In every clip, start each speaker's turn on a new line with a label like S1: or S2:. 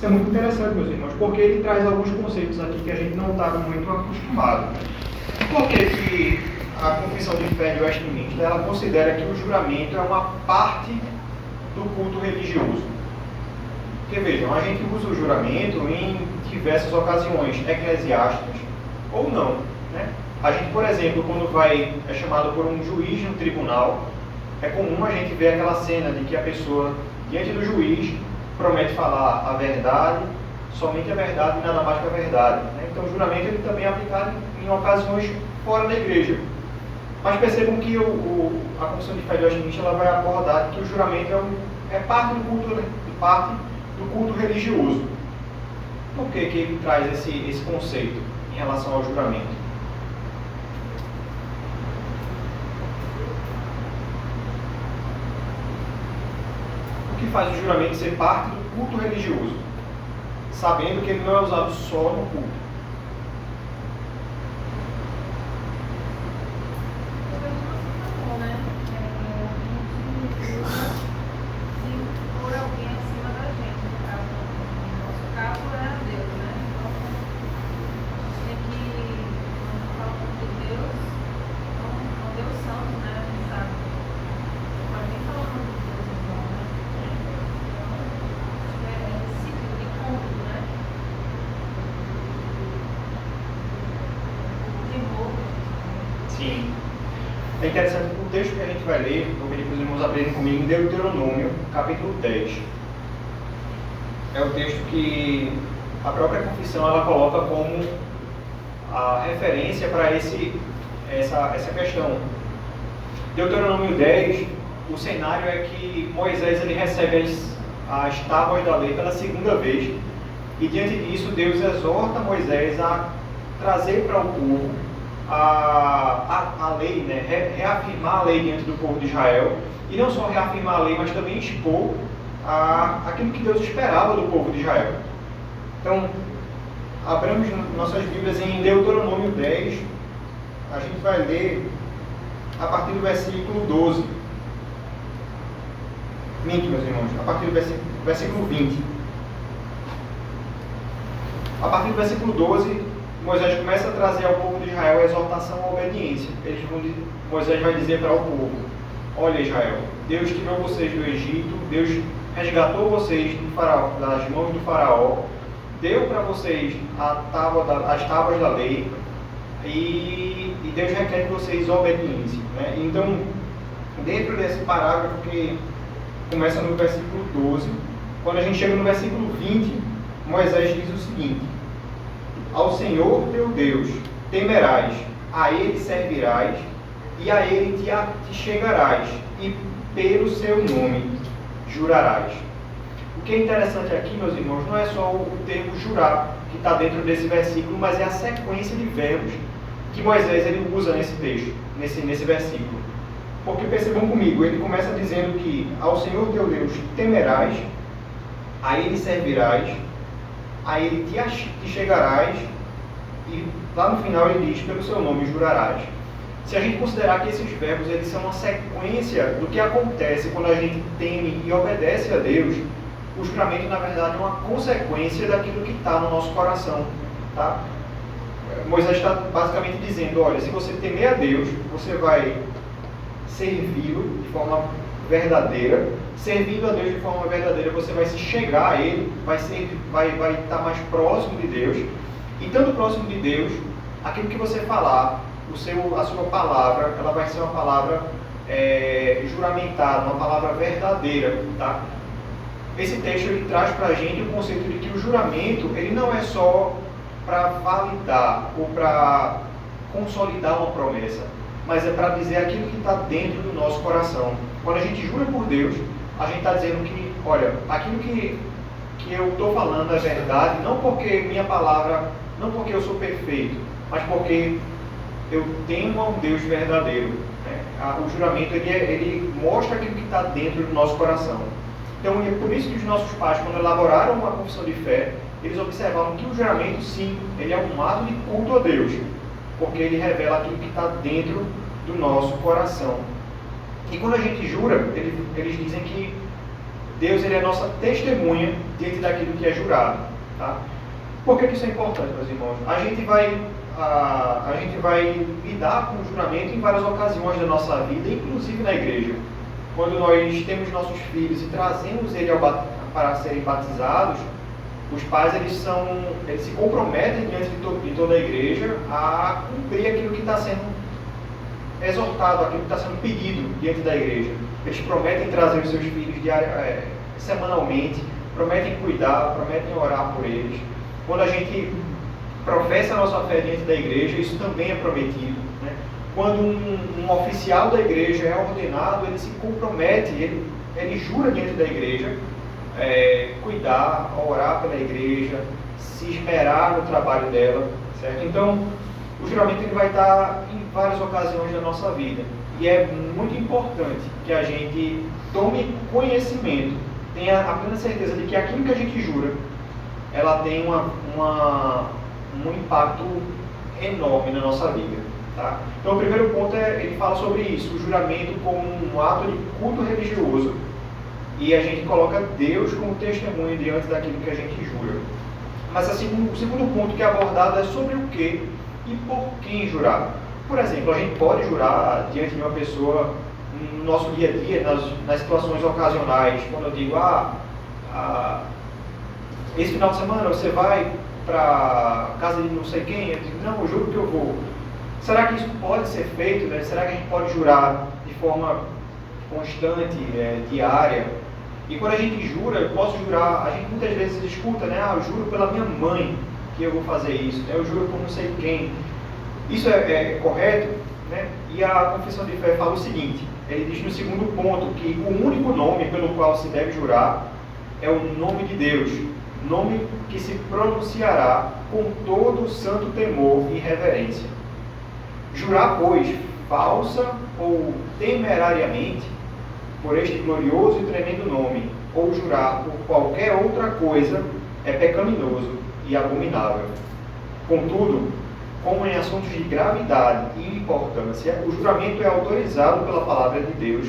S1: Isso é muito interessante, meus irmãos, porque ele traz alguns conceitos aqui que a gente não estava muito acostumado. Por que a Confissão de Fé de Westminster ela considera que o juramento é uma parte do culto religioso? Porque vejam, a gente usa o juramento em diversas ocasiões eclesiásticas ou não, né? A gente, por exemplo, quando é chamado por um juiz no tribunal, é comum a gente ver aquela cena de que a pessoa, diante do juiz, promete falar a verdade, somente a verdade e nada mais que a verdade, né? Então o juramento ele também é aplicado em ocasiões fora da igreja. Mas percebam que a Confissão de Fé de Westminster ela vai abordar que o juramento é parte do culto religioso. Por que ele traz esse conceito em relação ao juramento? O que faz o juramento ser parte do culto religioso? Sabendo que ele não é usado só no culto. Sim. É interessante que o texto que a gente vai ler, vou pedir para os irmãos abrirem comigo, em Deuteronômio, capítulo 10. É o texto que a própria confissão ela coloca como a referência para essa questão. Deuteronômio 10, o cenário é que Moisés ele recebe as tábuas da lei pela segunda vez, e diante disso Deus exorta Moisés a trazer para o povo a lei, né? Reafirmar a lei diante do povo de Israel, e não só reafirmar a lei, mas também expor aquilo que Deus esperava do povo de Israel. Então, abramos nossas Bíblias em Deuteronômio 10, a gente vai ler a partir do versículo 12. Minto, meus irmãos, a partir do versículo 20. A partir do versículo 12, Moisés começa a trazer ao povo de Israel a exortação à obediência. Moisés vai dizer para o povo: olha, Israel, Deus tirou vocês do Egito, Deus resgatou vocês das mãos do faraó, deu para vocês as tábuas da lei, e Deus requer de vocês obediência, né? Então, dentro desse parágrafo que começa no versículo 12, quando a gente chega no versículo 20, Moisés diz o seguinte: ao Senhor teu Deus temerás, a Ele servirás, e a Ele te chegarás, e pelo seu nome jurarás. O que é interessante aqui, meus irmãos, não é só o termo jurar, que está dentro desse versículo, mas é a sequência de verbos que Moisés ele usa nesse texto, nesse versículo. Porque percebam comigo, ele começa dizendo que ao Senhor teu Deus temerás, a Ele servirás, a Ele te chegarás, e lá no final ele diz, pelo seu nome jurarás. Se a gente considerar que esses verbos eles são uma sequência do que acontece quando a gente teme e obedece a Deus, o juramento na verdade é uma consequência daquilo que está no nosso coração, tá? Moisés está basicamente dizendo, olha, se você temer a Deus, você vai servi-lo de forma verdadeira. Servindo a Deus de forma verdadeira, você vai se chegar a Ele, vai estar mais próximo de Deus. E estando próximo de Deus, aquilo que você falar, a sua palavra, ela vai ser uma palavra juramentada, uma palavra verdadeira, tá? Esse texto ele traz para a gente o conceito de que o juramento ele não é só para validar ou para consolidar uma promessa, mas é para dizer aquilo que está dentro do nosso coração. Quando a gente jura por Deus, a gente está dizendo que, olha, aquilo que eu estou falando é verdade, não porque minha palavra, não porque eu sou perfeito, mas porque eu temo a um Deus verdadeiro, né? O juramento ele mostra aquilo que está dentro do nosso coração. Então é por isso que os nossos pais, quando elaboraram uma confissão de fé, eles observavam que o juramento, sim, ele é um ato de culto a Deus, porque ele revela aquilo que está dentro do nosso coração. E quando a gente jura, eles dizem que Deus ele é nossa testemunha diante daquilo que é jurado. Tá? Por que isso é importante, meus irmãos? A gente vai lidar com o juramento em várias ocasiões da nossa vida, inclusive na igreja. Quando nós temos nossos filhos e trazemos eles para serem batizados, os pais eles se comprometem diante de toda a igreja a cumprir aquilo que está sendo exortado, aquilo que está sendo pedido diante da igreja. Eles prometem trazer os seus filhos semanalmente, prometem cuidar, prometem orar por eles. Quando a gente professa a nossa fé diante da igreja, isso também é prometido. Né? Quando um oficial da igreja é ordenado, ele se compromete, ele jura diante da igreja, cuidar, orar pela igreja, se esmerar no trabalho dela, certo? Então, o juramento ele vai estar em várias ocasiões da nossa vida. E é muito importante que a gente tome conhecimento, tenha a plena certeza de que aquilo que a gente jura, ela tem um impacto enorme na nossa vida. Tá? Então, o primeiro ponto ele fala sobre isso, o juramento como um ato de culto religioso, e a gente coloca Deus como testemunho diante daquilo que a gente jura. Mas assim, o segundo ponto que é abordado é sobre o que e por quem jurar. Por exemplo, a gente pode jurar diante de uma pessoa no nosso dia a dia, nas situações ocasionais, quando eu digo, esse final de semana você vai para casa de não sei quem, eu digo, não, eu juro que eu vou. Será que isso pode ser feito? Né? Será que a gente pode jurar de forma constante, diária? E quando a gente jura, eu posso jurar, a gente muitas vezes escuta, né? Eu juro pela minha mãe que eu vou fazer isso, né? Eu juro por não sei quem. Isso é correto? Né? E a confissão de fé fala o seguinte, ele diz no segundo ponto que o único nome pelo qual se deve jurar é o nome de Deus, nome que se pronunciará com todo santo temor e reverência. Jurar, pois, falsa ou temerariamente, por este glorioso e tremendo nome, ou jurar por qualquer outra coisa, é pecaminoso e abominável. Contudo, como em assuntos de gravidade e importância, o juramento é autorizado pela palavra de Deus,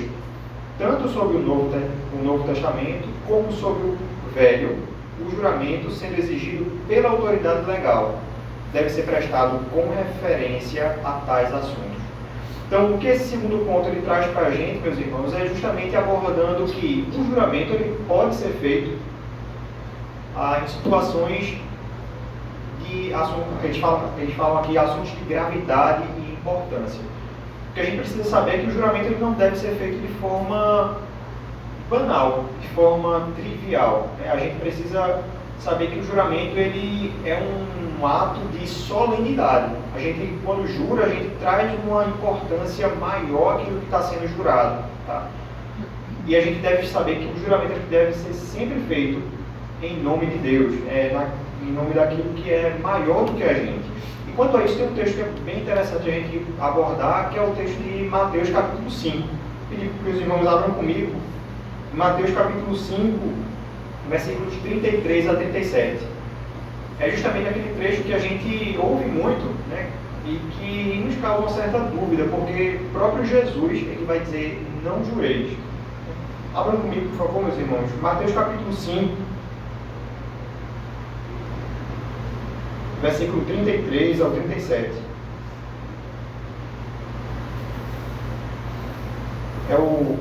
S1: tanto sobre o Novo Testamento, como sobre o Velho, o juramento sendo exigido pela autoridade legal, deve ser prestado com referência a tais assuntos. Então, o que esse segundo ponto ele traz para a gente, meus irmãos, é justamente abordando que o juramento ele pode ser feito em situações de assuntos, eles falam aqui assuntos de gravidade e importância. O que a gente precisa saber é que o juramento ele não deve ser feito de forma banal, de forma trivial. A gente precisa saber que o juramento ele é um ato de solenidade. A gente, quando jura, a gente traz uma importância maior àquilo que está sendo jurado. Tá? E a gente deve saber que o juramento deve ser sempre feito em nome de Deus, em nome daquilo que é maior do que a gente. E quanto a isso, tem um texto que é bem interessante a gente abordar, que é o texto de Mateus capítulo 5. Pedir que os irmãos abram comigo. Mateus capítulo 5, versículos 33 a 37. É justamente aquele trecho que a gente ouve muito, né? E que nos causa uma certa dúvida, porque o próprio Jesus ele vai dizer, não jureis. Abram comigo, por favor, meus irmãos. Mateus capítulo 5, versículo 33 ao 37. É um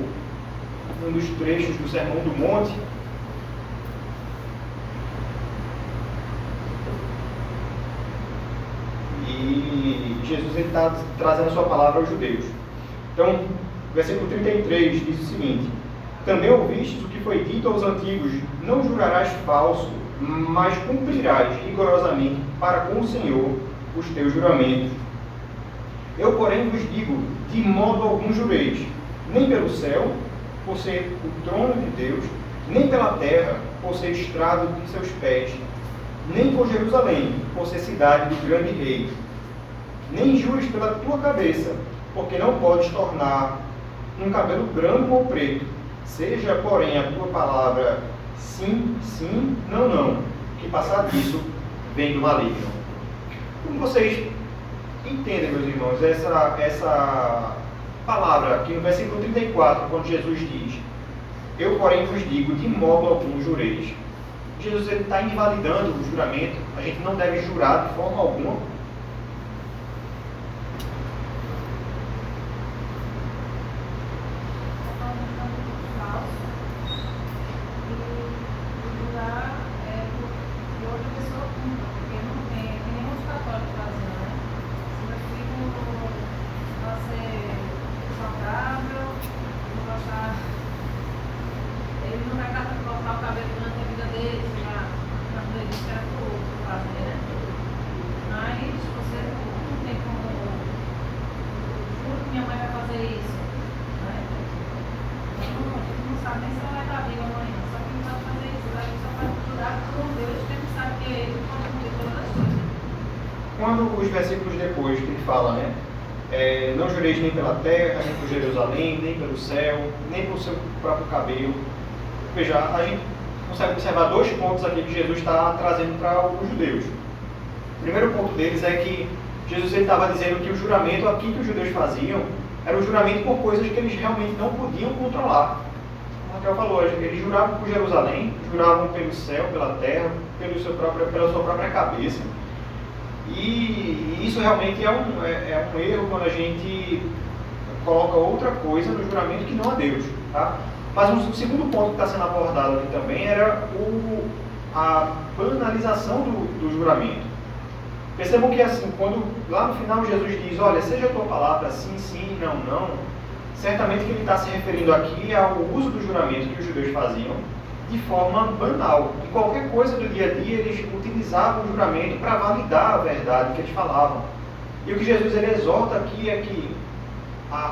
S1: dos trechos do Sermão do Monte. E Jesus está trazendo a sua palavra aos judeus. Então, o versículo 33 diz o seguinte: também ouvistes o que foi dito aos antigos, não jurarás falso, mas cumprirás rigorosamente para com o Senhor os teus juramentos. Eu, porém, vos digo, de modo algum jureis, nem pelo céu, por ser o trono de Deus, nem pela terra, por ser estrado de seus pés, nem por Jerusalém, por ser cidade do grande rei. Nem jures pela tua cabeça, porque não podes tornar um cabelo branco ou preto. Seja, porém, a tua palavra sim, sim, não, não, que passar disso vem do maligno. Como vocês entendem, meus irmãos, essa palavra aqui no versículo 34, quando Jesus diz: Eu, porém, vos digo, de modo algum jureis. Jesus está invalidando o juramento. A gente não deve jurar de forma alguma. Quando os versículos depois que ele fala, né? Não jureis nem pela terra, nem por Jerusalém, nem pelo céu, nem pelo seu próprio cabelo. Veja, a gente consegue observar dois pontos aqui que Jesus está trazendo para os judeus. O primeiro ponto deles é que Jesus estava dizendo que o juramento aqui que os judeus faziam era um juramento por coisas que eles realmente não podiam controlar. Como a Raquel falou, eles juravam por Jerusalém, juravam pelo céu, pela terra, pela sua própria cabeça. E isso realmente é um erro quando a gente coloca outra coisa no juramento que não a Deus. Tá? Mas o segundo ponto que está sendo abordado aqui também era a banalização do juramento. Percebam que assim, quando lá no final Jesus diz, olha, seja a tua palavra sim, sim, não, não, certamente que ele está se referindo aqui ao uso do juramento que os judeus faziam de forma banal. Em qualquer coisa do dia a dia, eles utilizavam o juramento para validar a verdade que eles falavam. E o que Jesus ele exorta aqui é que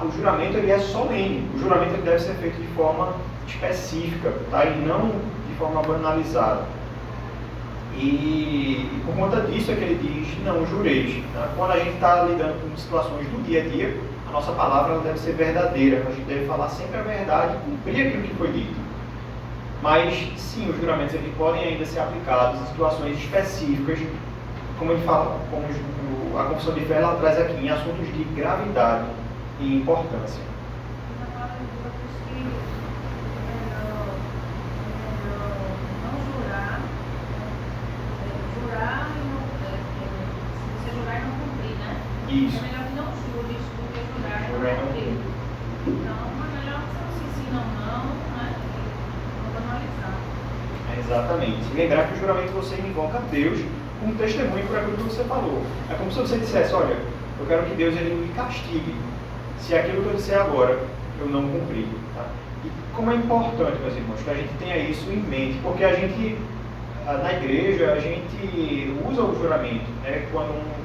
S1: o juramento ele é solene. O juramento ele deve ser feito de forma específica, tá? E não de forma banalizada. E por conta disso é que ele diz, não jureis. Tá? Quando a gente está lidando com situações do dia a dia, a nossa palavra ela deve ser verdadeira. A gente deve falar sempre a verdade e cumprir aquilo que foi dito. Mas, sim, os juramentos eles podem ainda ser aplicados em situações específicas, como ele fala, como a confissão de fé ela traz aqui, em assuntos de gravidade e importância. Isso.
S2: É melhor que não jures do que jurar e não cumprir. Então, é melhor que você não se ensina não, né? Não banalizar.
S1: Exatamente. Lembrar que o juramento você invoca Deus como testemunho por aquilo que você falou. É como se você dissesse, olha, eu quero que Deus ele me castigue se aquilo que eu disser agora eu não cumprir. Tá? E como é importante, meus irmãos, que a gente tenha isso em mente, porque a gente, na igreja, a gente usa o juramento, né? Quando um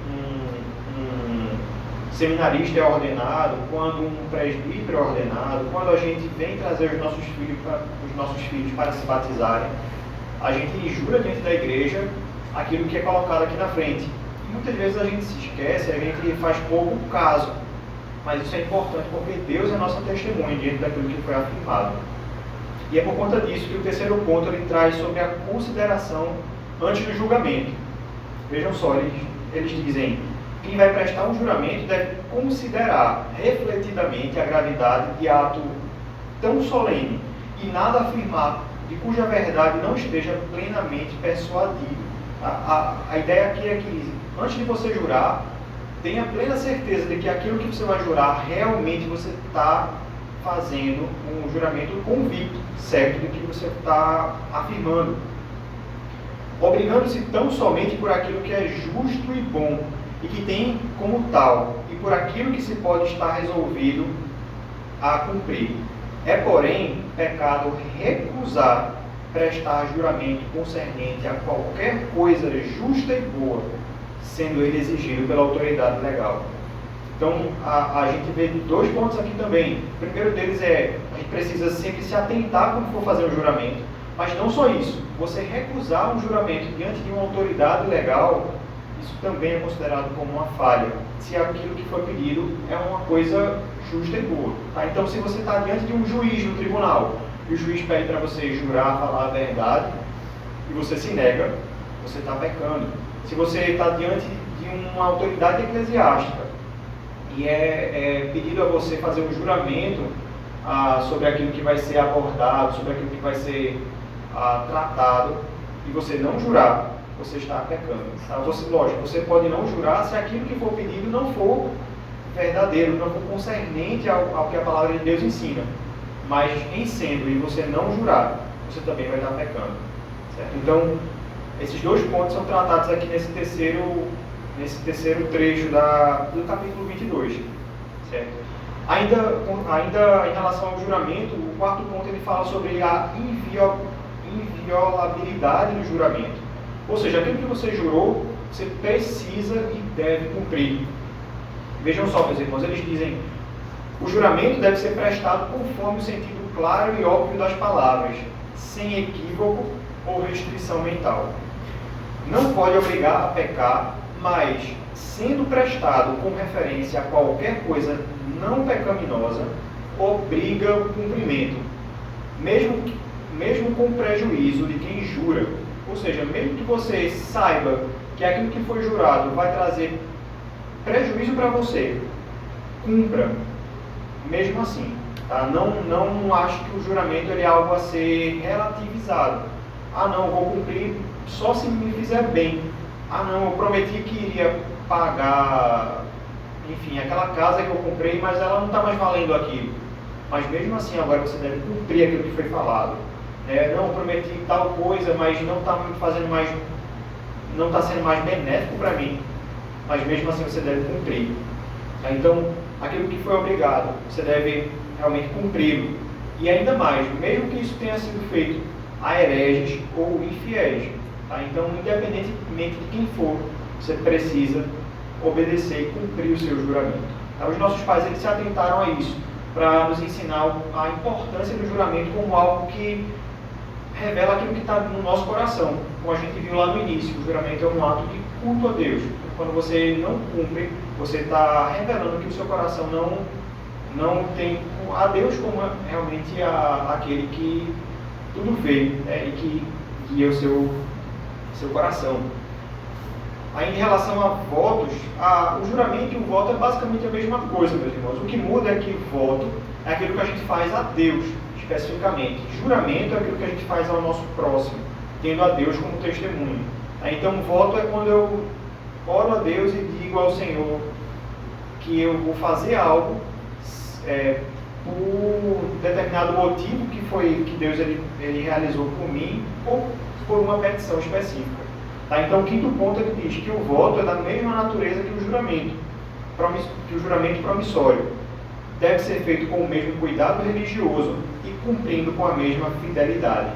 S1: seminarista é ordenado, quando um presbítero é ordenado, quando a gente vem trazer os nossos filhos para se batizarem, a gente jura diante da igreja aquilo que é colocado aqui na frente. E muitas vezes a gente se esquece, a gente faz pouco caso. Mas isso é importante porque Deus é nossa testemunha diante daquilo que foi afirmado. E é por conta disso que o terceiro ponto ele traz sobre a consideração antes do julgamento. Vejam só, eles dizem: quem vai prestar um juramento deve considerar refletidamente a gravidade de ato tão solene e nada afirmar de cuja verdade não esteja plenamente persuadido. A ideia aqui é que, antes de você jurar, tenha plena certeza de que aquilo que você vai jurar, realmente você está fazendo um juramento convicto, certo do que você está afirmando. Obrigando-se tão somente por aquilo que é justo e bom, e que tem como tal, e por aquilo que se pode estar resolvido a cumprir. É, porém, pecado recusar prestar juramento concernente a qualquer coisa justa e boa, sendo ele exigido pela autoridade legal. Então, a gente vê dois pontos aqui também. O primeiro deles é, a gente precisa sempre se atentar quando for fazer um juramento, mas não só isso, você recusar um juramento diante de uma autoridade legal, isso também é considerado como uma falha, se aquilo que foi pedido é uma coisa justa e boa. Tá? Então, se você está diante de um juiz no tribunal, e o juiz pede para você jurar, falar a verdade, e você se nega, você está pecando. Se você está diante de uma autoridade eclesiástica, e é pedido a você fazer um juramento sobre aquilo que vai ser abordado, sobre aquilo que vai ser tratado, e você não jurar, você está pecando. Tá? Lógico, você pode não jurar se aquilo que for pedido não for verdadeiro, não for concernente ao que a palavra de Deus ensina. Mas em sendo e você não jurar, você também vai estar pecando. Certo? Então, esses dois pontos são tratados aqui nesse terceiro trecho do capítulo 22. Certo? Ainda em relação ao juramento, o quarto ponto ele fala sobre a inviolabilidade do juramento. Ou seja, aquilo que você jurou, você precisa e deve cumprir. Vejam só, meus irmãos, eles dizem: o juramento deve ser prestado conforme o sentido claro e óbvio das palavras, sem equívoco ou restrição mental. Não pode obrigar a pecar, mas, sendo prestado com referência a qualquer coisa não pecaminosa, obriga o cumprimento, mesmo com prejuízo de quem jura. Ou seja, mesmo que você saiba que aquilo que foi jurado vai trazer prejuízo para você, cumpra, mesmo assim. Tá? Não acho que o juramento é algo a ser relativizado. Não, vou cumprir só se me fizer bem. Não, eu prometi que iria pagar, enfim, aquela casa que eu comprei, mas ela não está mais valendo aquilo. Mas mesmo assim, agora você deve cumprir aquilo que foi falado. Não, prometi tal coisa, mas não está não está sendo mais benéfico para mim. Mas mesmo assim você deve cumprir. Tá? Então, aquilo que foi obrigado, você deve realmente cumpri-lo. E ainda mais, mesmo que isso tenha sido feito a hereges ou infiéis. Tá? Então, independentemente de quem for, você precisa obedecer e cumprir o seu juramento. Tá? Os nossos pais eles se atentaram a isso, para nos ensinar a importância do juramento como algo que revela aquilo que está no nosso coração. Como a gente viu lá no início, o juramento é um ato de culto a Deus. Quando você não cumpre, você está revelando que o seu coração não tem a Deus como realmente aquele que tudo vê, e que guia o seu coração. Aí, em relação a votos, o juramento e o voto é basicamente a mesma coisa, meus irmãos. O que muda é que o voto é aquilo que a gente faz a Deus, especificamente. Juramento é aquilo que a gente faz ao nosso próximo, tendo a Deus como testemunho. Então, voto é quando eu oro a Deus e digo ao Senhor que eu vou fazer algo por determinado motivo que Deus ele realizou por mim ou por uma petição específica. Tá? Então, o quinto ponto ele diz que o voto é da mesma natureza que o juramento promissório. Deve ser feito com o mesmo cuidado religioso e cumprindo com a mesma fidelidade.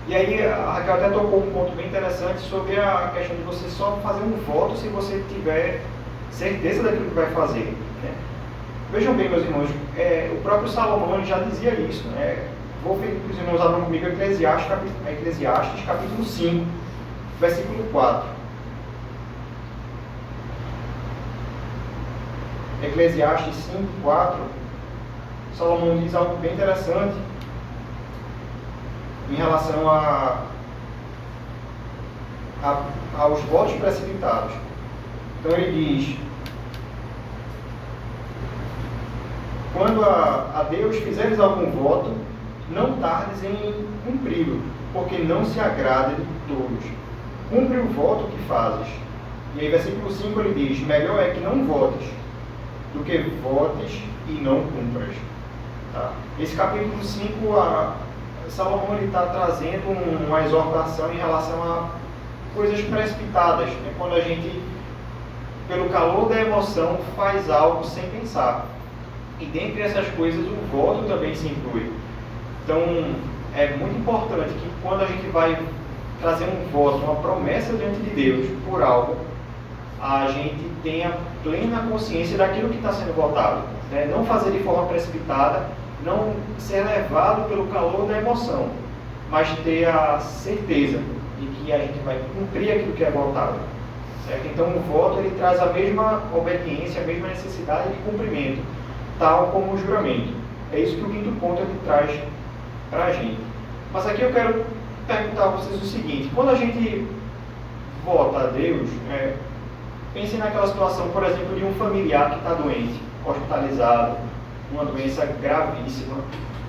S1: E aí a Raquel até tocou um ponto bem interessante sobre a questão de você só fazer um voto se você tiver certeza daquilo que vai fazer. Né? Vejam bem, meus irmãos, o próprio Salomão ele já dizia isso. Vou pedir para os irmãos abram comigo Eclesiastes capítulo 5, versículo 4. Eclesiastes 5, 4. Salomão diz algo bem interessante em relação aos votos precipitados. Então ele diz: quando a Deus fizeres algum voto, não tardes em cumpri-lo, porque não se agrada de todos. Cumpre o voto que fazes. E aí, versículo 5 ele diz: melhor é que não votes, do que votes e não cumpras. Tá? Esse capítulo 5, Salomão está trazendo uma exortação em relação a coisas precipitadas, né? Quando a gente, pelo calor da emoção, faz algo sem pensar. E dentre essas coisas, o voto também se inclui. Então, é muito importante que quando a gente vai trazer um voto, uma promessa diante de Deus por algo, a gente tenha plena consciência daquilo que está sendo votado. Né? Não fazer de forma precipitada, não ser levado pelo calor da emoção, mas ter a certeza de que a gente vai cumprir aquilo que é votado. Certo? Então o voto ele traz a mesma obediência, a mesma necessidade de cumprimento, tal como o juramento. É isso que o quinto ponto ele traz para a gente. Mas aqui eu quero perguntar a vocês o seguinte: quando a gente vota a Deus, pense naquela situação, por exemplo, de um familiar que está doente, hospitalizado, uma doença gravíssima,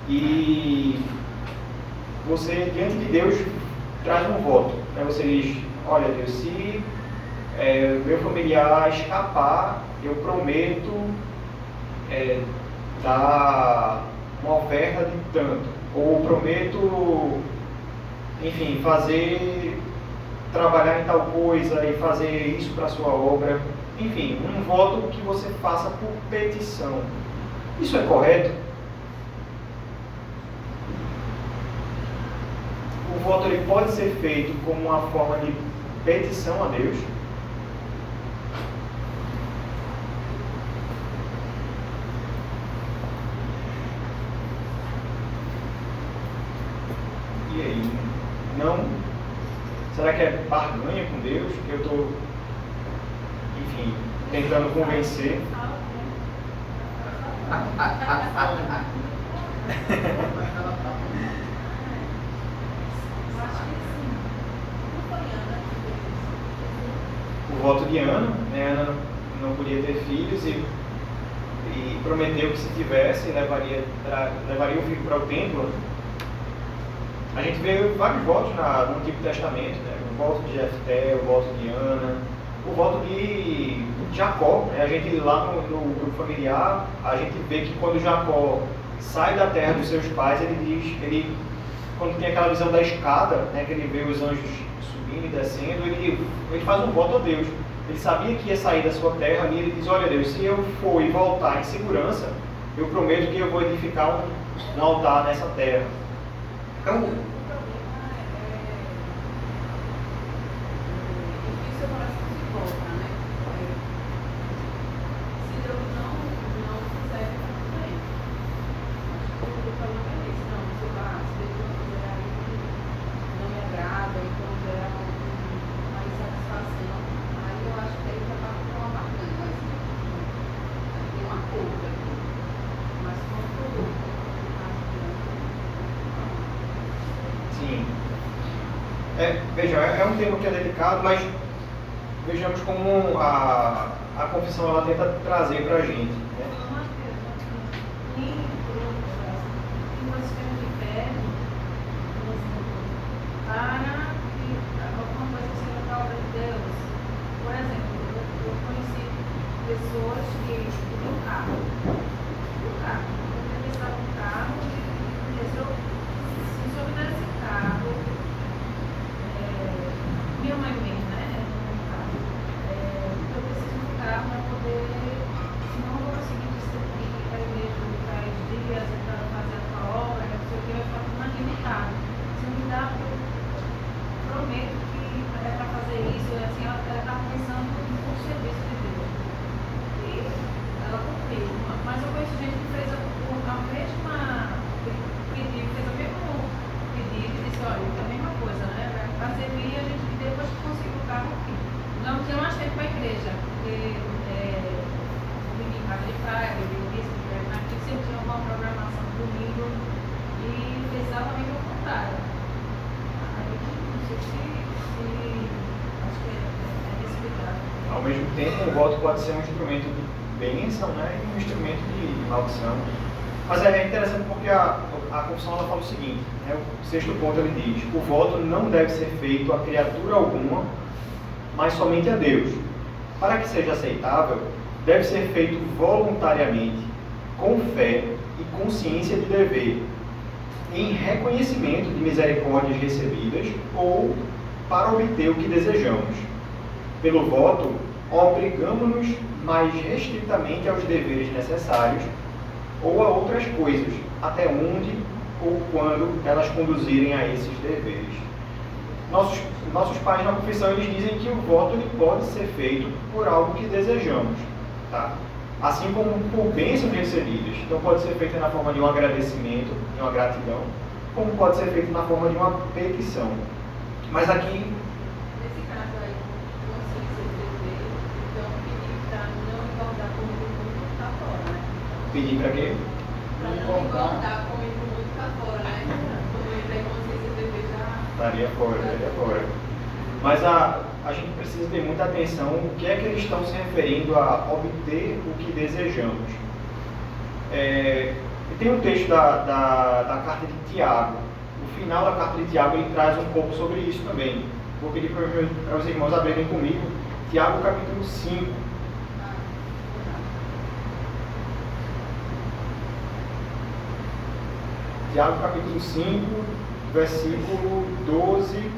S1: e você, diante de Deus, traz um voto. Né? Você diz, olha Deus, se meu familiar escapar, eu prometo dar uma oferta de tanto, ou prometo, enfim, trabalhar em tal coisa e fazer isso para a sua obra. Enfim, um voto que você faça por petição. Isso é correto? O voto ele pode ser feito como uma forma de petição a Deus. E aí? Não? Será que é barganha com Deus? Que eu estou, enfim, tentando convencer. O voto de Ana, né? Ana não podia ter filhos e prometeu que se tivesse levaria o filho para o templo. A gente vê vários votos no Antigo Testamento, né? O voto de Jefté, o voto de Ana, o voto de Jacó. Né? A gente lá no grupo familiar, a gente vê que quando Jacó sai da terra dos seus pais, quando tem aquela visão da escada, né, que ele vê os anjos subindo e descendo, ele faz um voto a Deus. Ele sabia que ia sair da sua terra e ele diz, olha Deus, se eu for e voltar em segurança, eu prometo que eu vou edificar um altar nessa terra. Então, veja, é um tema que é delicado, mas vejamos como a confissão ela tenta trazer para a gente. Né?
S2: Por exemplo, eu conheci pessoas que tinham carro. Eu estava no carro e se eu me desse carro, minha mãe mesmo, né? Eu preciso de um carro para poder, senão eu vou conseguir distribuir para a igreja para os dias, para fazer a sua obra, não sei o que, eu faço uma limitado. Se eu me dá, eu prometo que é para fazer isso, assim, ela está pensando no serviço de Deus. E ela cumpriu. Mas eu conheço gente que fez a mesma pedido, fez o mesmo pedido e disse, olha, é a mesma coisa, né? Para servir a gente depois que conseguiu o carro aqui. Não tinha mais tempo para a igreja, porque em casa de praia, aqui sempre tinha uma programação de domingo e fez exatamente o contrário. Aí não sei se acho que é respeitar.
S1: Ao mesmo tempo, o voto pode ser um instrumento de bênção, né, e um instrumento de maldição. Mas é interessante porque a confissão ela fala o seguinte, né, o sexto ponto ele diz, o voto não deve ser feito a criatura alguma, mas somente a Deus. Para que seja aceitável, deve ser feito voluntariamente, com fé e consciência de dever, em reconhecimento de misericórdias recebidas ou para obter o que desejamos. Pelo voto, obrigamos-nos mais restritamente aos deveres necessários ou a outras coisas, até onde ou quando elas conduzirem a esses deveres. Nossos pais na confissão eles dizem que o voto ele pode ser feito por algo que desejamos, tá? Assim como por bênçãos recebidas. Então pode ser feito na forma de um agradecimento, de uma gratidão, como pode ser feito na forma de uma petição. Mas aqui
S2: Nesse caso aí, consciência de dever, então pedir para não engordar como o mundo está fora, né?
S1: pedir para quê?
S2: Para não engordar como o mundo está fora, né? Quando entra em consciência de dever já...
S1: Estaria fora. Mas a gente precisa ter muita atenção o que é que eles estão se referindo a obter o que desejamos. Tem um texto da carta de Tiago. No final da carta de Tiago ele traz um pouco sobre isso também. Vou pedir para os irmãos abrirem comigo Tiago capítulo 5. Tiago capítulo 5, versículo 12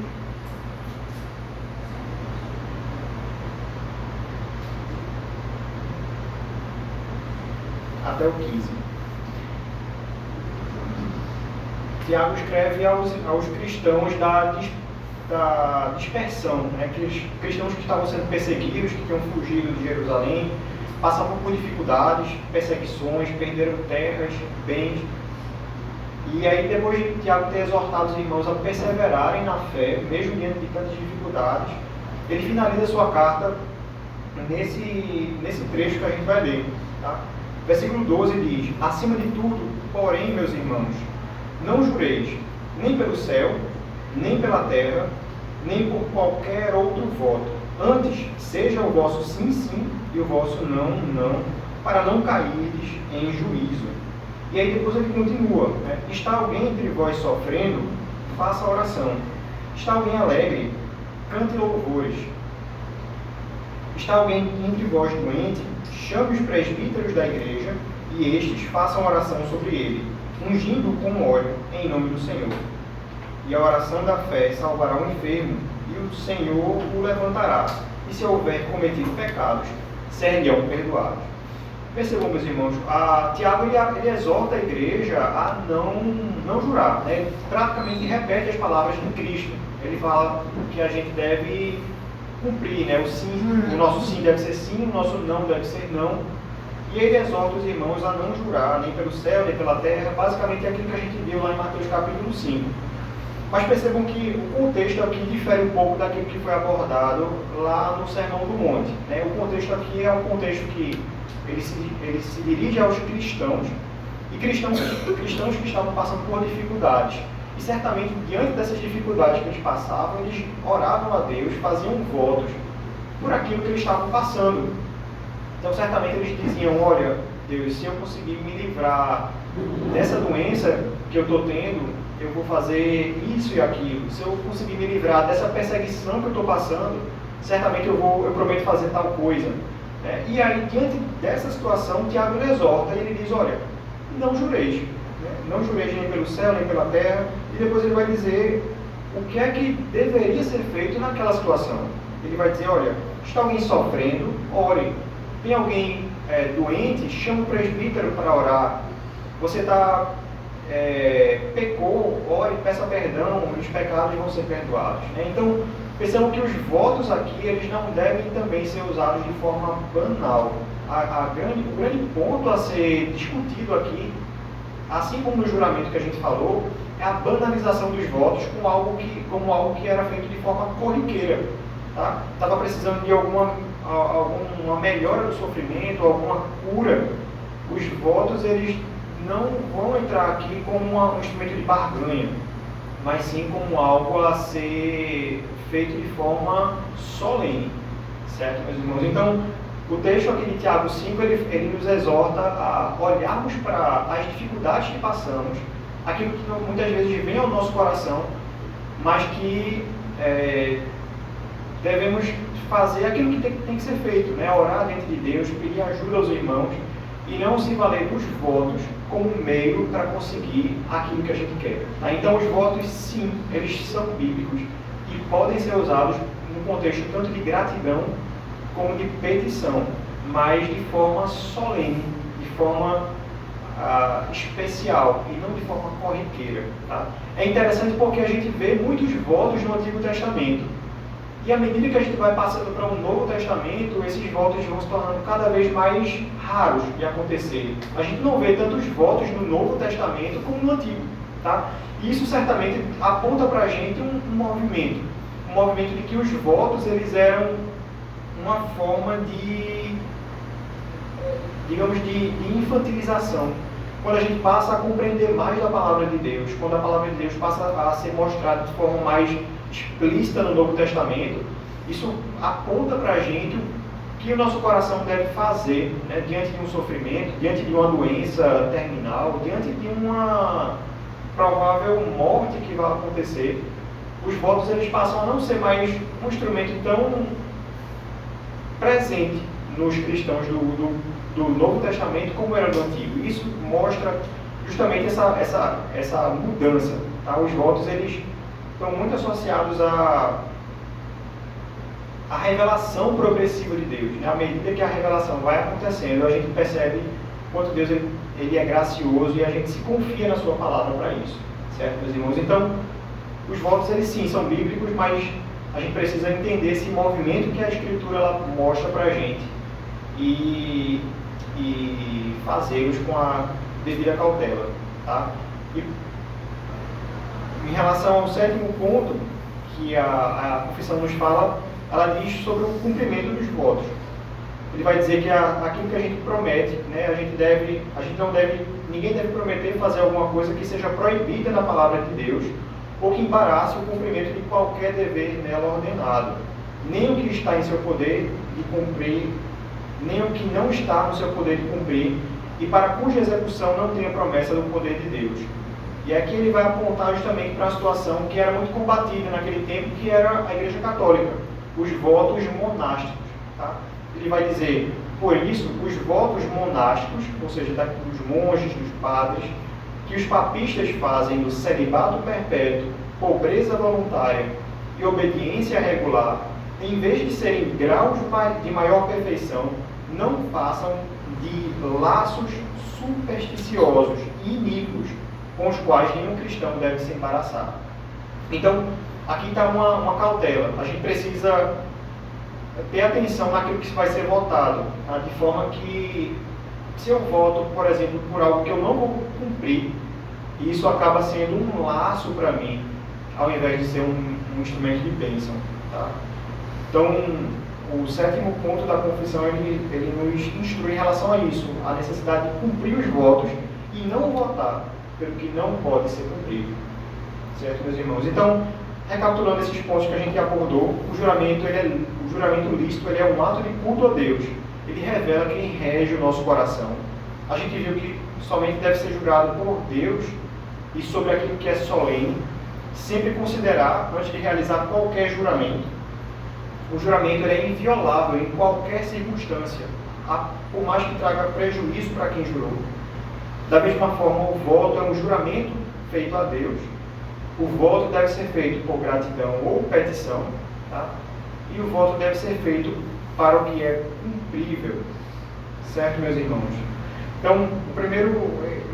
S1: até o 15. Tiago escreve aos cristãos da dispersão, né? Aqueles cristãos que estavam sendo perseguidos, que tinham fugido de Jerusalém, passavam por dificuldades, perseguições, perderam terras, bens. E aí, depois de Tiago ter exortado os irmãos a perseverarem na fé, mesmo diante de tantas dificuldades, ele finaliza sua carta nesse trecho que a gente vai ler. Tá? Versículo 12 diz: acima de tudo, porém, meus irmãos, não jureis, nem pelo céu, nem pela terra, nem por qualquer outro voto. Antes, seja o vosso sim, sim, e o vosso não, não, para não cairdes em juízo. E aí depois ele continua, né? Está alguém entre vós sofrendo? Faça oração. Está alguém alegre? Cante louvores. Está alguém entre vós doente? Chame os presbíteros da igreja e estes façam oração sobre ele, ungindo com óleo em nome do Senhor. E a oração da fé salvará o enfermo, e o Senhor o levantará. E se houver cometido pecados, serão perdoados. Percebam, meus irmãos, Tiago ele exorta a igreja a não jurar, né? Ele praticamente repete as palavras de Cristo. Ele fala que a gente deve cumprir, né? O nosso sim deve ser sim, o nosso não deve ser não. E ele exorta os irmãos a não jurar, nem pelo céu, nem pela terra. Basicamente é aquilo que a gente viu lá em Mateus capítulo 5. Mas percebam que o contexto aqui difere um pouco daquilo que foi abordado lá no Sermão do Monte, né? O contexto aqui é um contexto que ele se dirige aos cristãos, e cristãos que estavam passando por dificuldades. E certamente, diante dessas dificuldades que eles passavam, eles oravam a Deus, faziam votos por aquilo que eles estavam passando. Então, certamente, eles diziam: olha, Deus, se eu conseguir me livrar dessa doença que eu estou tendo, eu vou fazer isso e aquilo. Se eu conseguir me livrar dessa perseguição que eu estou passando, certamente eu prometo fazer tal coisa. E aí, diante dessa situação, Tiago exorta e ele diz: olha, não jureis. Não jureis nem pelo céu, nem pela terra. E depois ele vai dizer o que é que deveria ser feito naquela situação. Ele vai dizer: olha, está alguém sofrendo, ore. Tem alguém doente, chama o presbítero para orar. Você pecou, ore, peça perdão, os pecados vão ser perdoados. Então, percebam que os votos aqui, eles não devem também ser usados de forma banal. O grande ponto a ser discutido aqui, assim como no juramento que a gente falou, é a banalização dos votos como algo que era feito de forma corriqueira. Tá? Estava precisando de alguma melhora do sofrimento, alguma cura. Os votos, eles não vão entrar aqui como um instrumento de barganha, mas sim como algo a ser feito de forma solene, certo, meus irmãos? Então, o texto aqui de Tiago 5, ele nos exorta a olharmos para as dificuldades que passamos, aquilo que muitas vezes vem ao nosso coração, mas que devemos fazer aquilo que tem que ser feito, né? Orar diante de Deus, pedir ajuda aos irmãos, e não se valer dos votos como um meio para conseguir aquilo que a gente quer. Tá? Então, os votos, sim, eles são bíblicos e podem ser usados no contexto tanto de gratidão como de petição, mas de forma solene, de forma especial e não de forma corriqueira. Tá? É interessante porque a gente vê muitos votos no Antigo Testamento. E à medida que a gente vai passando para o Novo Testamento, esses votos vão se tornando cada vez mais raros de acontecer. A gente não vê tantos votos no Novo Testamento como no Antigo. Tá? E isso certamente aponta para a gente um movimento de que os votos eles eram uma forma de, digamos, de infantilização. Quando a gente passa a compreender mais da Palavra de Deus, quando a Palavra de Deus passa a ser mostrada de forma mais explícita no Novo Testamento, isso aponta para a gente que o nosso coração deve fazer, né, diante de um sofrimento, diante de uma doença terminal, diante de uma provável morte que vai acontecer. Os votos eles passam a não ser mais um instrumento tão presente nos cristãos do Novo Testamento como era do Antigo. Isso mostra justamente essa mudança. Tá? Os votos eles estão muito associados à revelação progressiva de Deus. Né? À medida que a revelação vai acontecendo, a gente percebe quanto Deus ele é gracioso e a gente se confia na sua palavra para isso. Certo, meus irmãos? Então, os votos eles sim são bíblicos, mas a gente precisa entender esse movimento que a Escritura ela mostra para a gente e fazê-los com a devida cautela. Tá? E, em relação ao sétimo ponto que a confissão nos fala, ela diz sobre o cumprimento dos votos. Ele vai dizer que aquilo que a gente promete, né, ninguém deve prometer fazer alguma coisa que seja proibida na palavra de Deus ou que embarace o cumprimento de qualquer dever nela ordenado, nem o que está em seu poder de cumprir, nem o que não está no seu poder de cumprir, e para cuja execução não tenha promessa do poder de Deus. E aqui ele vai apontar justamente para a situação que era muito combatida naquele tempo, que era a Igreja Católica, os votos monásticos. Tá? Ele vai dizer, por isso, os votos monásticos, ou seja, dos monges, dos padres, que os papistas fazem do celibato perpétuo, pobreza voluntária e obediência regular, em vez de serem graus de maior perfeição, não façam de laços supersticiosos e iníquos com os quais nenhum cristão deve se embaraçar. Então, aqui está uma cautela. A gente precisa ter atenção naquilo que vai ser votado, tá? De forma que, se eu voto, por exemplo, por algo que eu não vou cumprir, isso acaba sendo um laço para mim, ao invés de ser um instrumento de bênção. Tá? Então, o sétimo ponto da confissão, ele nos instrui em relação a isso, a necessidade de cumprir os votos e não votar pelo que não pode ser cumprido. Certo, meus irmãos? Então, recapitulando esses pontos que a gente abordou, o juramento lícito ele é um ato de culto a Deus. Ele revela quem rege o nosso coração. A gente viu que somente deve ser jurado por Deus e sobre aquilo que é solene, sempre considerar, antes de realizar qualquer juramento, o juramento ele é inviolável em qualquer circunstância, por mais que traga prejuízo para quem jurou. Da mesma forma, o voto é um juramento feito a Deus. O voto deve ser feito por gratidão ou petição, tá? E o voto deve ser feito para o que é cumprível. Certo, meus irmãos? Então,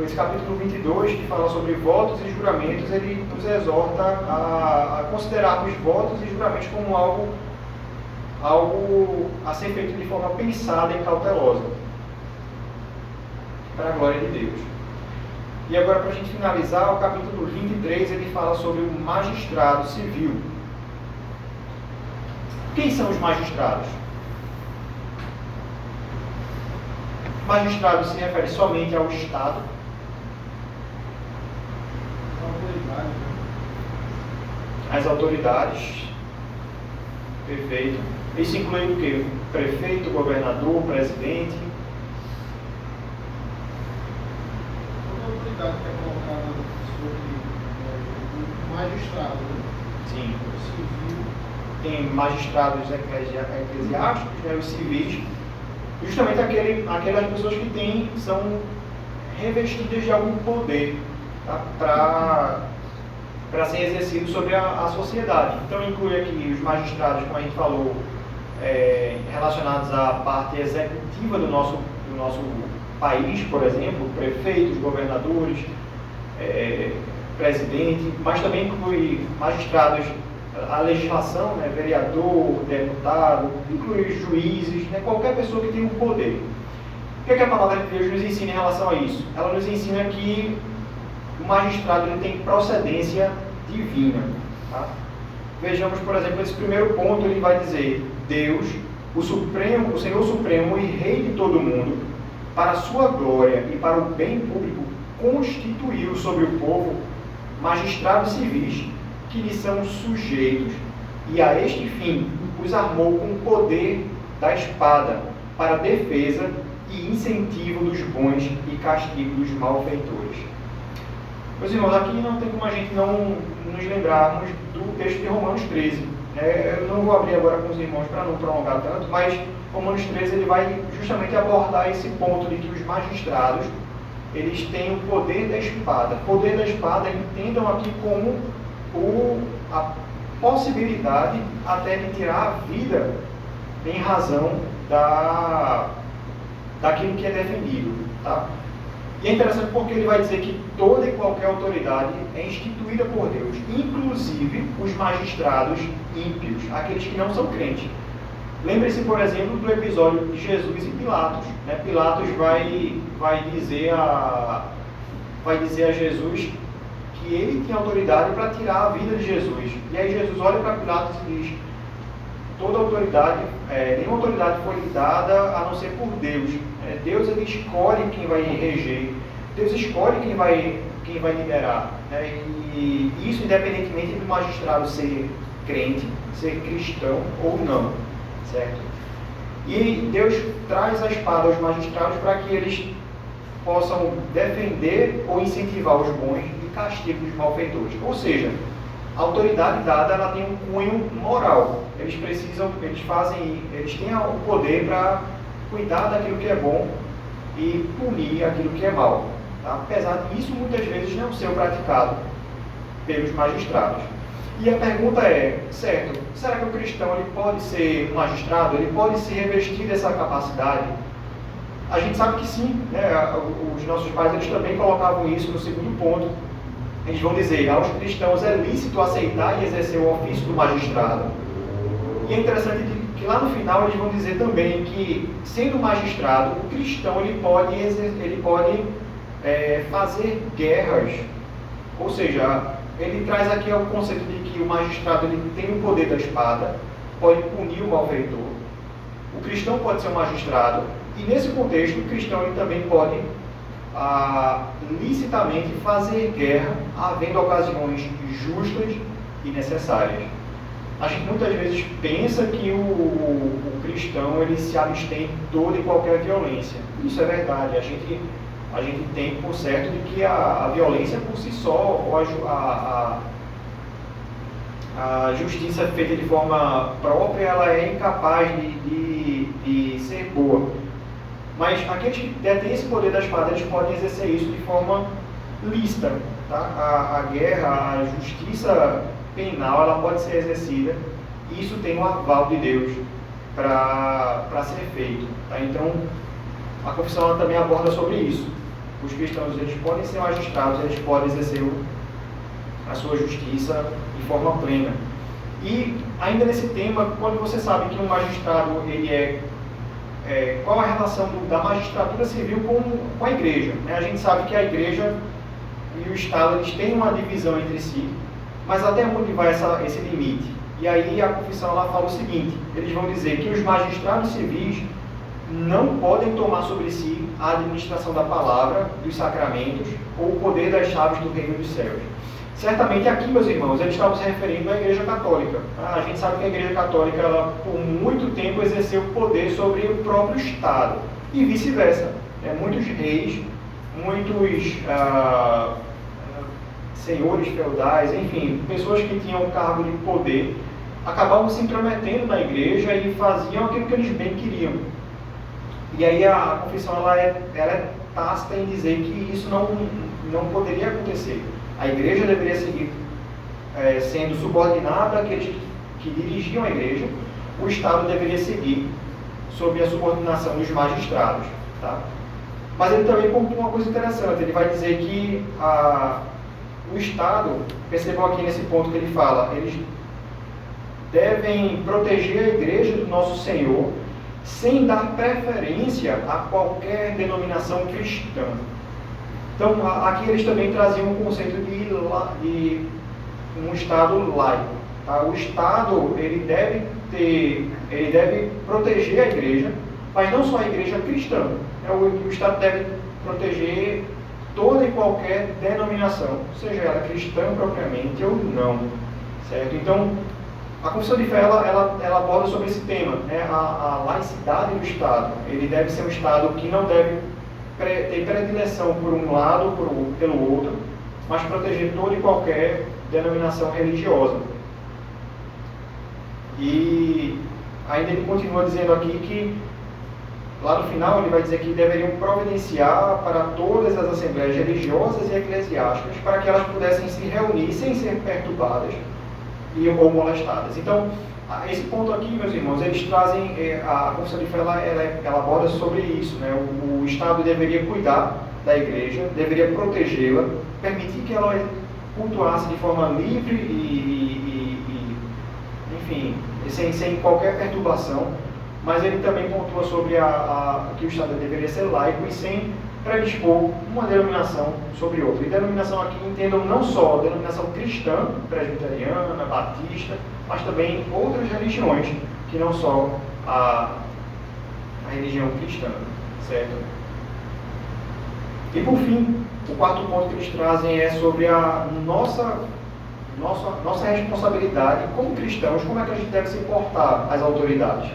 S1: esse capítulo 22, que fala sobre votos e juramentos, ele nos exorta a considerarmos votos e juramentos como algo a ser feito de forma pensada e cautelosa, para a glória de Deus. E agora, para a gente finalizar, o capítulo 23, ele fala sobre o magistrado civil. Quem são os magistrados? Magistrado se refere somente ao Estado. As autoridades. Perfeito. Isso inclui o quê? Prefeito, governador, presidente.
S3: Toda autoridade que é colocada sobre o magistrado, né?
S1: Sim.
S3: O civil.
S1: Tem magistrados eclesiásticos, né, os civis. Justamente aquelas pessoas que são revestidas de algum poder, tá? Para ser exercido sobre a sociedade. Então inclui aqui os magistrados, como a gente falou, relacionados à parte executiva do nosso país, por exemplo, prefeitos, governadores, presidente, mas também inclui magistrados, a legislação, né, vereador, deputado, inclui juízes, né, qualquer pessoa que tem um poder. O que a palavra de Deus nos ensina em relação a isso? Ela nos ensina que o magistrado ele tem procedência divina. Tá? Vejamos, por exemplo, esse primeiro ponto, ele vai dizer: Deus, o Senhor Supremo e Rei de todo mundo, para a sua glória e para o bem público, constituiu sobre o povo magistrados civis que lhe são sujeitos, e a este fim os armou com poder da espada para defesa e incentivo dos bons e castigo dos malfeitores. Meus irmãos, aqui não tem como a gente não nos lembrarmos do texto de Romanos 13. Eu não vou abrir agora com os irmãos para não prolongar tanto, mas Romanos 13 ele vai justamente abordar esse ponto de que os magistrados eles têm o poder da espada. O poder da espada entendam aqui como a possibilidade até de tirar a vida em razão daquilo que é defendido. Tá? E é interessante porque ele vai dizer que toda e qualquer autoridade é instituída por Deus, inclusive os magistrados ímpios, aqueles que não são crentes. Lembre-se, por exemplo, do episódio de Jesus e Pilatos. Pilatos vai dizer a Jesus que ele tinha autoridade para tirar a vida de Jesus. E aí Jesus olha para Pilatos e diz: toda autoridade, nenhuma autoridade foi lhe dada a não ser por Deus. Deus ele escolhe quem vai reger. Deus escolhe quem vai liderar. E isso independentemente do magistrado ser crente, ser cristão ou não. Certo? E Deus traz a espada aos magistrados para que eles possam defender ou incentivar os bons e castigo os malfeitores. Ou seja, a autoridade dada ela tem um cunho moral. Eles têm o poder para cuidar daquilo que é bom e punir aquilo que é mal. Tá? Apesar disso, muitas vezes não ser praticado pelos magistrados. E a pergunta é, certo, será que o cristão ele pode ser um magistrado? Ele pode se revestir dessa capacidade? A gente sabe que sim, os nossos pais eles também colocavam isso no segundo ponto. Eles vão dizer, aos cristãos é lícito aceitar e exercer o ofício do magistrado. E é interessante que lá no final eles vão dizer também que, sendo magistrado, o cristão ele pode fazer guerras. Ou seja, ele traz aqui o conceito de que o magistrado ele tem o poder da espada, pode punir o malfeitor. O cristão pode ser um magistrado, e nesse contexto o cristão ele também pode licitamente fazer guerra, havendo ocasiões justas e necessárias. A gente muitas vezes pensa que o cristão ele se abstém de toda e qualquer violência. Isso é verdade. A gente tem por certo de que a violência por si só, ou a justiça feita de forma própria, ela é incapaz de ser boa. Mas aqueles que detêm esse poder da espada, eles podem exercer isso de forma lícita. Tá? A guerra, a justiça penal, ela pode ser exercida, e isso tem um aval de Deus para ser feito. Tá? Então, a confissão ela também aborda sobre isso. Os cristãos eles podem ser magistrados, eles podem exercer a sua justiça de forma plena. E ainda nesse tema, quando você sabe que um magistrado ele qual a relação da magistratura civil com a igreja? A gente sabe que a igreja e o Estado eles têm uma divisão entre si, mas até onde vai esse limite? E aí a confissão ela fala o seguinte: eles vão dizer que os magistrados civis não podem tomar sobre si a administração da palavra, dos sacramentos ou o poder das chaves do reino dos céus. Certamente aqui, meus irmãos, eles estavam se referindo à Igreja Católica. A gente sabe que a Igreja Católica, ela, por muito tempo, exerceu poder sobre o próprio Estado. E vice-versa. Muitos reis, muitos senhores feudais, enfim, pessoas que tinham cargo de poder, acabavam se intrometendo na Igreja e faziam aquilo que eles bem queriam. E aí a confissão ela é tácita em dizer que isso não poderia acontecer. A igreja deveria seguir sendo subordinada àqueles que dirigiam a igreja. O Estado deveria seguir sob a subordinação dos magistrados. Tá? Mas ele também pontua uma coisa interessante. Ele vai dizer que o Estado, percebam aqui nesse ponto que ele fala, eles devem proteger a igreja do nosso Senhor sem dar preferência a qualquer denominação cristã. Então, aqui eles também traziam o conceito de um Estado laico. Tá? O Estado ele deve proteger a igreja, mas não só a igreja cristã. O Estado deve proteger toda e qualquer denominação, seja ela cristã propriamente ou não. Certo? Então, A Confissão de Fé ela aborda sobre esse tema, né? A laicidade do Estado. Ele deve ser um Estado que não deve ter predileção por um lado ou pelo outro, mas proteger toda e qualquer denominação religiosa. E ainda ele continua dizendo aqui que, lá no final, ele vai dizer que deveriam providenciar para todas as assembleias religiosas e eclesiásticas para que elas pudessem se reunir sem ser perturbadas ou molestadas. Então, esse ponto aqui, meus irmãos, eles trazem, a Confissão de Fé, ela aborda sobre isso, né? O Estado deveria cuidar da igreja, deveria protegê-la, permitir que ela cultuasse de forma livre enfim, sem qualquer perturbação, mas ele também pontua sobre que o Estado deveria ser laico e sem predispor uma denominação sobre outra. E denominação aqui entendam não só a denominação cristã, presbiteriana, batista, mas também outras religiões, que não só a religião cristã, certo? E por fim, o quarto ponto que eles trazem é sobre a nossa responsabilidade como cristãos, como é que a gente deve se portar às autoridades.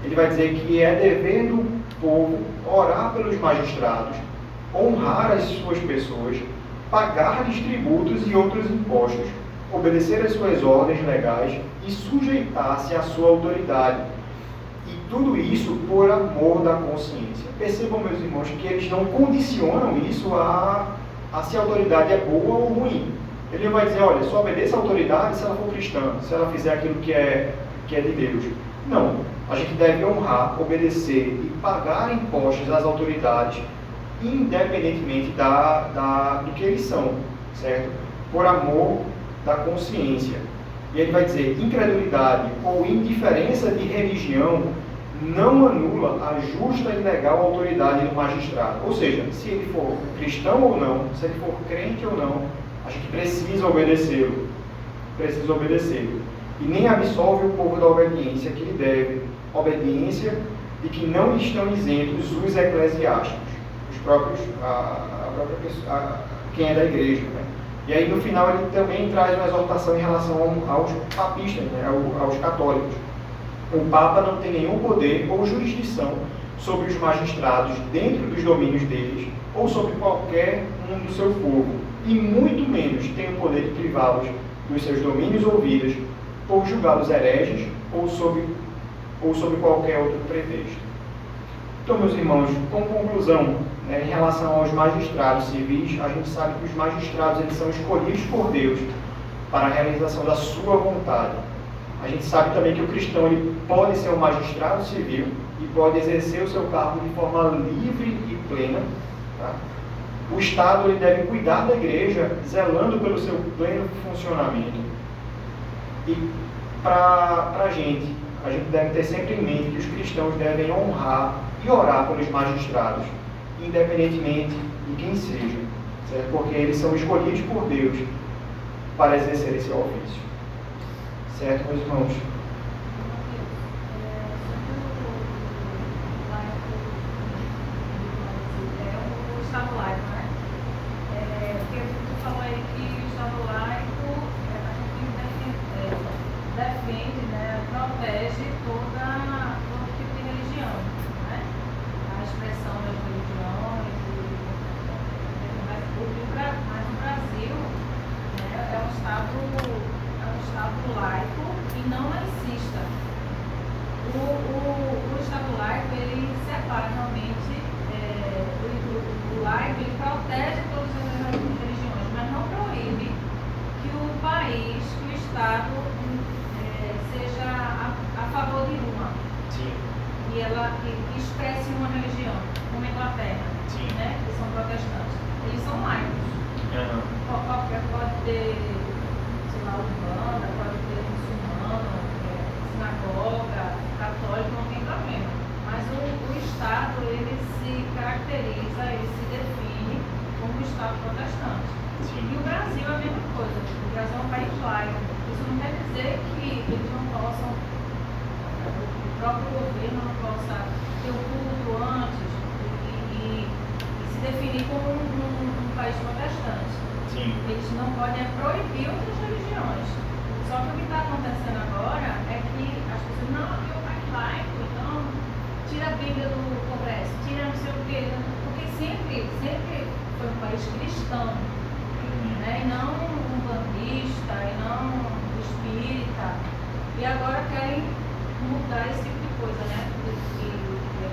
S1: Ele vai dizer que é dever do povo orar pelos magistrados, honrar as suas pessoas, pagar-lhes tributos e outros impostos, obedecer às suas ordens legais e sujeitar-se à sua autoridade. E tudo isso por amor da consciência. Percebam, meus irmãos, que eles não condicionam isso a se a autoridade é boa ou ruim. Ele vai dizer, olha, só obedeça à autoridade se ela for cristã, se ela fizer aquilo que é de Deus. Não, a gente deve honrar, obedecer e pagar impostos às autoridades, independentemente do que eles são, certo? Por amor da consciência. E ele vai dizer, incredulidade ou indiferença de religião não anula a justa e legal autoridade do magistrado. Ou seja, se ele for cristão ou não, se ele for crente ou não, a gente precisa obedecê-lo. Precisa obedecê-lo. E nem absolve o povo da obediência que lhe deve. Obediência de que não estão isentos os eclesiásticos, os próprios, quem é da igreja, né? E aí no final ele também traz uma exortação em relação aos papistas, né? aos católicos. O Papa não tem nenhum poder ou jurisdição sobre os magistrados dentro dos domínios deles ou sobre qualquer um do seu povo, e muito menos tem o poder de privá-los dos seus domínios ou vidas por julgá-los hereges ou sob qualquer outro pretexto. Então, meus irmãos, como conclusão, né, em relação aos magistrados civis, a gente sabe que os magistrados eles são escolhidos por Deus para a realização da sua vontade. A gente sabe também que o cristão ele pode ser um magistrado civil e pode exercer o seu cargo de forma livre e plena. Tá? O Estado ele deve cuidar da igreja, zelando pelo seu pleno funcionamento. E para a gente deve ter sempre em mente que os cristãos devem honrar e orar pelos magistrados, independentemente de quem seja, certo? Porque eles são escolhidos por Deus para exercer esse ofício. Certo, meus irmãos?
S2: O Estado laico, né? Porque tu falou aí que o Estado laico, a gente defende, né, protege todo tipo de religião, né? A expressão das religiões, mas o Brasil, né, é um Estado laico e não laicista. O Estado laico, ele separa realmente, o laico, ele protege todas as religiões, mas não proíbe que o país, que o Estado seja a favor de uma.
S1: Sim.
S2: E ela que expresse uma religião, como a Inglaterra,
S1: Sim.
S2: né, que são protestantes. Eles são laicos.
S1: Uhum.
S2: Pode ter, sei lá, urbana, pode ter muçulmano, sinagoga, católico, não tem problema. Mas o Estado, ele se caracteriza, ele se define como um Estado protestante.
S1: Sim.
S2: E o Brasil é a mesma coisa. O Brasil é um país laico. Isso não quer dizer que eles não possam, o próprio governo não possa ter o culto antes e se definir como um país protestante.
S1: Sim.
S2: Eles não podem proibir outras religiões, Só que o que está acontecendo agora é que as pessoas, não, aqui é o país laico, então tira a Bíblia do Congresso, tira não sei o quê, porque sempre foi um país cristão, né? E não um bandista, e não espírita. E agora querem mudar esse tipo de coisa, né? Que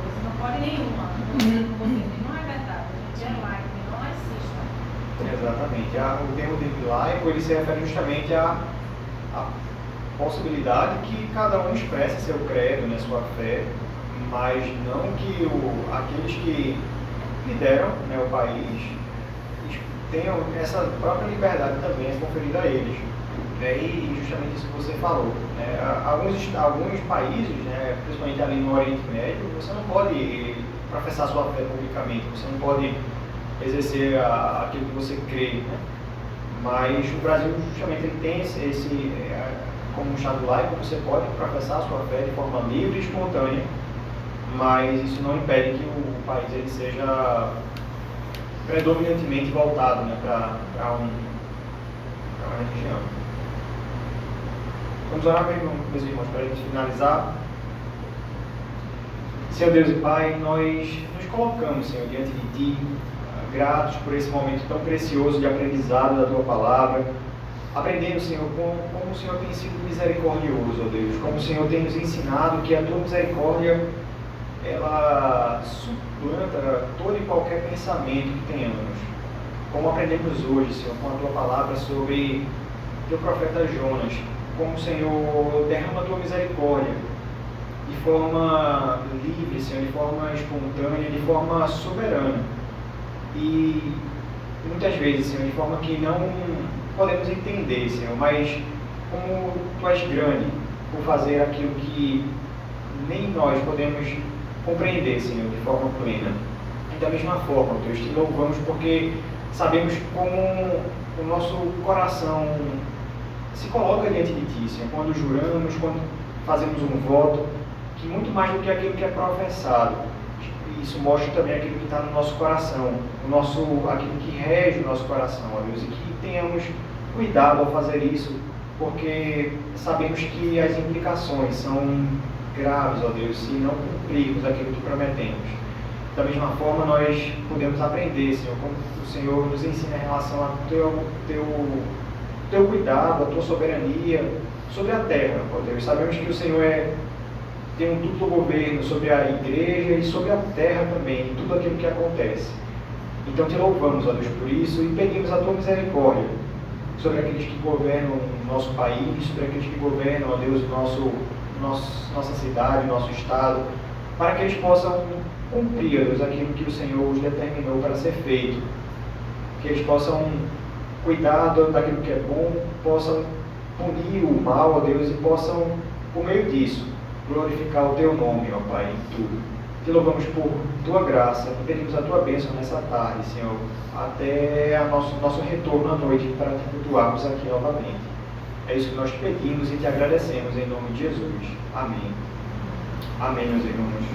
S2: você não pode nenhuma, não é verdade, a gente é laico, não assista.
S1: Exatamente. O termo de laico, ele se refere justamente à possibilidade que cada um expresse seu credo, né, sua fé, mas não que aqueles que lideram, né, o país tenham essa própria liberdade também conferida a eles. Né, e justamente isso que você falou. Né, alguns países, né, principalmente ali no Oriente Médio, você não pode professar sua fé publicamente, você não pode exercer aquilo que você crê. Né? Mas o Brasil justamente ele tem como um Estado laico, você pode professar sua fé de forma livre e espontânea, mas isso não impede que o país ele seja predominantemente voltado, né, para uma religião. Vamos orar, meus irmãos, para a gente finalizar. Senhor Deus e Pai, nós nos colocamos, Senhor, diante de Ti, gratos por esse momento tão precioso de aprendizado da Tua Palavra, aprendendo, Senhor, como o Senhor tem sido misericordioso, ó Deus, como o Senhor tem nos ensinado que a Tua misericórdia, ela suplanta todo e qualquer pensamento que tenhamos. Como aprendemos hoje, Senhor, com a Tua Palavra sobre Teu profeta Jonas, como o Senhor derrama a Tua misericórdia de forma livre, Senhor, de forma espontânea, de forma soberana. E muitas vezes, Senhor, de forma que não podemos entender, Senhor, mas como Tu és grande por fazer aquilo que nem nós podemos compreender, Senhor, de forma plena. E da mesma forma, Deus, Te louvamos porque sabemos como o nosso coração se coloca diante de Ti, Senhor, quando juramos, quando fazemos um voto, que muito mais do que aquilo que é professado, isso mostra também aquilo que está no nosso coração, aquilo que rege o nosso coração, ó Deus, e que tenhamos cuidado ao fazer isso, porque sabemos que as implicações são graves, ó Deus, se não cumprirmos aquilo que prometemos. Da mesma forma, nós podemos aprender, Senhor, como o Senhor nos ensina em relação ao Teu cuidado, a Tua soberania sobre a terra, ó Deus. Sabemos que o Senhor tem um duplo governo sobre a igreja e sobre a terra também, em tudo aquilo que acontece. Então Te louvamos, ó Deus, por isso e pedimos a Tua misericórdia sobre aqueles que governam o nosso país, sobre aqueles que governam, ó Deus, nossa cidade, nosso estado, para que eles possam cumprir, ó Deus, aquilo que o Senhor os determinou para ser feito. Que eles possam cuidar daquilo que é bom, possam punir o mal, ó Deus, e possam, por meio disso, glorificar o Teu nome, ó Pai, em tudo. Te louvamos por Tua graça e pedimos a Tua bênção nessa tarde, Senhor, até nosso retorno à noite para Te cultuarmos aqui novamente. É isso que nós Te pedimos e Te agradecemos em nome de Jesus. Amém. Amém, meus irmãos.